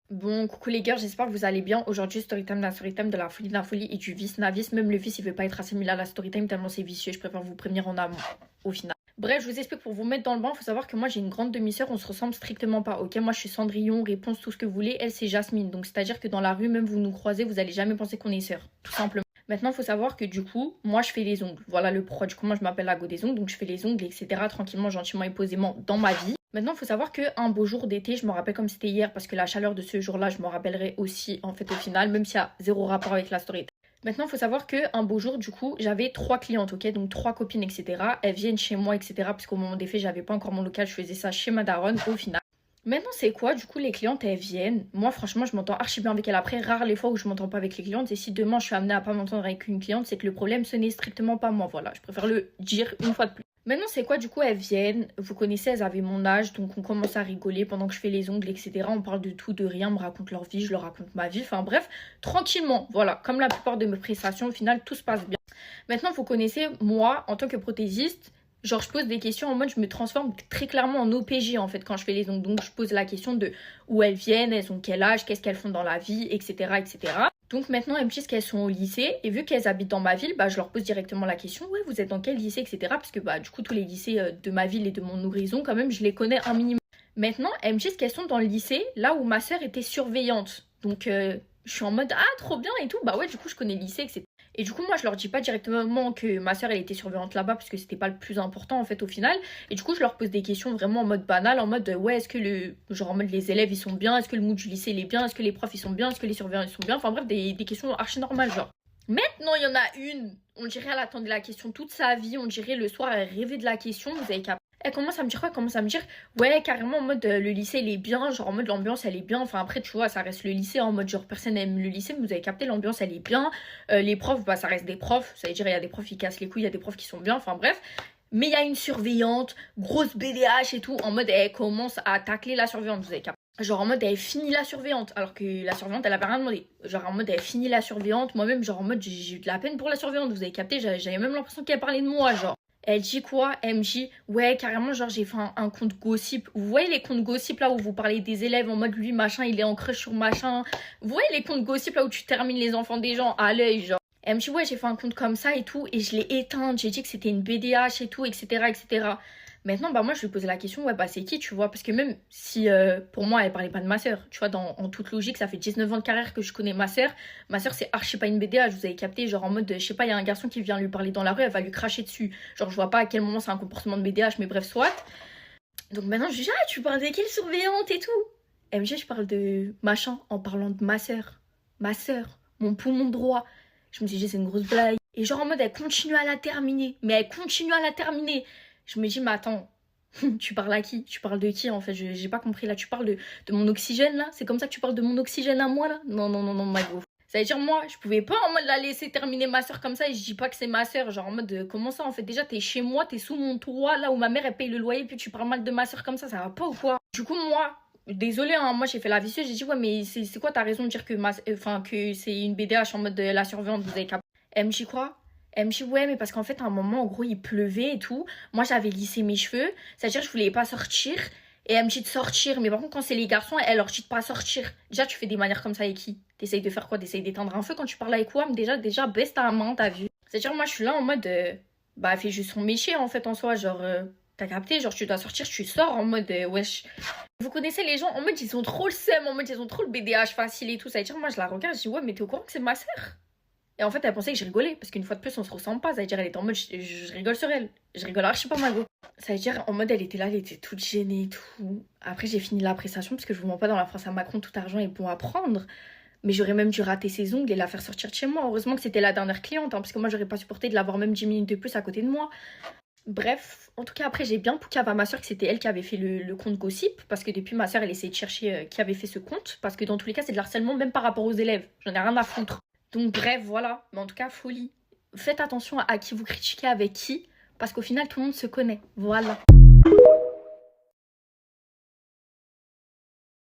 Bon, coucou les gars, j'espère que vous allez bien. Aujourd'hui, storytime de la storytime, de la folie et du vice navis. Même le vice, il veut pas être assimilé à la storytime tellement c'est vicieux. Je préfère vous prévenir en amont, au final. Bref, je vous explique pour vous mettre dans le bain. Faut savoir que moi, j'ai une grande demi-sœur, on se ressemble strictement pas. Ok, moi, je suis Cendrillon, réponse, tout ce que vous voulez. Elle, c'est Jasmine. Donc, c'est-à-dire que dans la rue, même vous nous croisez, vous allez jamais penser qu'on est sœurs. Tout simplement. Maintenant, il faut savoir que du coup, moi, je fais les ongles. Voilà le pourquoi. Du coup, moi, je m'appelle la go des ongles. Donc, je fais les ongles, etc. tranquillement, gentiment et posément dans ma vie. Maintenant, il faut savoir qu'un beau jour d'été, je me rappelle comme c'était hier, parce que la chaleur de ce jour-là, je m'en rappellerai aussi, en fait, au final, même s'il y a zéro rapport avec la story. Maintenant, il faut savoir qu'un beau jour, du coup, j'avais 3 clientes, ok, donc 3 copines, etc. Elles viennent chez moi, etc. Parce qu'au moment des faits, j'avais pas encore mon local, je faisais ça chez ma daronne, au final. Maintenant, c'est quoi? Du coup, les clientes, elles viennent. Moi, franchement, je m'entends archi bien avec elles. Après, rare les fois où je m'entends pas avec les clientes. Et si demain, je suis amenée à pas m'entendre avec une cliente, c'est que le problème, ce n'est strictement pas moi. Voilà, je préfère le dire une fois de plus. Maintenant, c'est quoi? Du coup, elles viennent. Vous connaissez, elles avaient mon âge. Donc, on commence à rigoler pendant que je fais les ongles, etc. On parle de tout, de rien. On me raconte leur vie, je leur raconte ma vie. Enfin, bref, tranquillement. Voilà, comme la plupart de mes prestations, au final, tout se passe bien. Maintenant, vous connaissez, moi, en tant que prothésiste, genre je pose des questions en mode je me transforme très clairement en OPJ en fait quand je fais les ongles. Donc je pose la question de où elles viennent, elles ont quel âge, qu'est-ce qu'elles font dans la vie, etc. etc. Donc maintenant elles me disent qu'elles sont au lycée et vu qu'elles habitent dans ma ville, bah, je leur pose directement la question ouais vous êtes dans quel lycée, etc. Parce que bah du coup tous les lycées de ma ville et de mon horizon quand même je les connais un minimum. Maintenant elles me disent qu'elles sont dans le lycée là où ma sœur était surveillante. Donc je suis en mode ah trop bien et tout, bah ouais du coup je connais le lycée, etc. Et du coup, moi, je leur dis pas directement que ma soeur elle était surveillante là-bas parce que c'était pas le plus important en fait au final. Et du coup, je leur pose des questions vraiment en mode banal, en mode ouais, est-ce que genre en mode les élèves ils sont bien, est-ce que le mood du lycée il est bien, est-ce que les profs ils sont bien, est-ce que les surveillants ils sont bien, enfin bref, des questions archi normales genre. Maintenant, il y en a une, on dirait elle attendait la question toute sa vie, on dirait le soir elle rêvait de la question, vous avez capté. Elle commence à me dire quoi? Elle commence à me dire ouais carrément en mode le lycée il est bien, genre en mode l'ambiance elle est bien, enfin après tu vois ça reste le lycée en mode genre personne aime le lycée mais vous avez capté l'ambiance elle est bien, les profs bah ça reste des profs, ça veut dire il y a des profs qui cassent les couilles, il y a des profs qui sont bien, enfin bref. Mais il y a une surveillante, grosse BDH et tout, en mode elle commence à tacler la surveillante, vous avez capté. Genre en mode elle finit la surveillante, alors que la surveillante elle avait rien demandé. Genre en mode elle finit la surveillante, moi-même genre en mode j'ai eu de la peine pour la surveillante, vous avez capté, j'avais même l'impression qu'elle parlait de moi, genre. Elle dit quoi? Elle me dit, ouais, carrément, genre, j'ai fait un compte gossip. Vous voyez les comptes gossip là où vous parlez des élèves en mode lui, machin, il est en crush sur machin. Vous voyez les comptes gossip là où tu termines les enfants des gens à l'œil, genre. Elle me dit, ouais, j'ai fait un compte comme ça et tout, et je l'ai éteinte. J'ai dit que c'était une BDH et tout, etc., etc. Maintenant, bah, moi, je lui posais la question, ouais, bah, c'est qui, tu vois? Parce que même si pour moi, elle parlait pas de ma sœur, tu vois, en toute logique, ça fait 19 ans de carrière que je connais ma sœur. Ma sœur, c'est archi pas une BDH, vous avez capté, genre en mode, je sais pas, il y a un garçon qui vient lui parler dans la rue, elle va lui cracher dessus. Genre, je vois pas à quel moment c'est un comportement de BDH, mais bref, soit. Donc maintenant, je lui dis, ah, tu parles de quelle surveillante et tout? Elle me dit, je parle de machin en parlant de ma sœur, mon poumon droit. Je me dis, c'est une grosse blague. Et genre en mode, elle continue à la terminer. Mais elle continue à la terminer. Je me dis, mais attends, tu parles à qui? Tu parles de qui en fait? J'ai pas compris là. Tu parles de mon oxygène là? C'est comme ça que tu parles de mon oxygène à moi là? Non, non, non, non, ma go. Ça veut dire, moi, je pouvais pas en mode la laisser terminer ma soeur comme ça et je dis pas que c'est ma soeur. Genre en mode, comment ça en fait? Déjà, t'es chez moi, t'es sous mon toit là où ma mère elle paye le loyer, puis tu parles mal de ma soeur comme ça va pas ou quoi? Du coup, moi, désolée, hein, moi j'ai fait la vicieuse, j'ai dit, ouais, mais c'est quoi ta raison de dire que, que c'est une BDH en mode la surveillante, vous avez capté? Elle me dit quoi? Elle me dit, ouais, mais parce qu'en fait, à un moment, en gros, il pleuvait et tout. Moi, j'avais lissé mes cheveux, c'est-à-dire que je voulais pas sortir. Et elle me dit de sortir. Mais par contre, quand c'est les garçons, elle leur dit de pas sortir. Déjà, tu fais des manières comme ça avec qui? T'essayes de faire quoi? T'essayes d'éteindre un feu quand tu parles avec WAM? Déjà, baisse ta main, t'as vu? C'est-à-dire, moi, je suis là en mode. Bah, elle fait juste son métier, en fait, en soi. Genre, t'as capté? Genre, tu dois sortir, tu sors en mode. Wesh. Vous connaissez les gens en mode, ils ont trop le seum, en mode, ils ont trop le BDH facile et tout. Ça veut dire, moi, je la regarde, je dis, ouais, mais t'es au courant que c'est ma sœur? Et en fait, elle pensait que je rigolais. Parce qu'une fois de plus, on se ressemble pas. Ça veut dire, elle était en mode, je rigole sur elle. Je rigole archi pas mal, gros. Ça veut dire, en mode, elle était là, elle était toute gênée et tout. Après, j'ai fini la prestation parce que je vous mens pas, dans la France à Macron, tout argent est bon à prendre. Mais j'aurais même dû rater ses ongles et la faire sortir de chez moi. Heureusement que c'était la dernière cliente, hein, parce que moi, j'aurais pas supporté de l'avoir même 10 minutes de plus à côté de moi. Bref, en tout cas, après, j'ai bien poucave à ma soeur que c'était elle qui avait fait le compte Gossip. Parce que depuis, ma soeur, elle essayait de chercher qui avait fait ce compte. Parce que dans tous les cas, c'est de l'harcèlement, même par rapport aux élèves. J'en ai rien à foutre. Donc, bref, voilà. Mais en tout cas, folie. Faites attention à qui vous critiquez avec qui. Parce qu'au final, tout le monde se connaît. Voilà.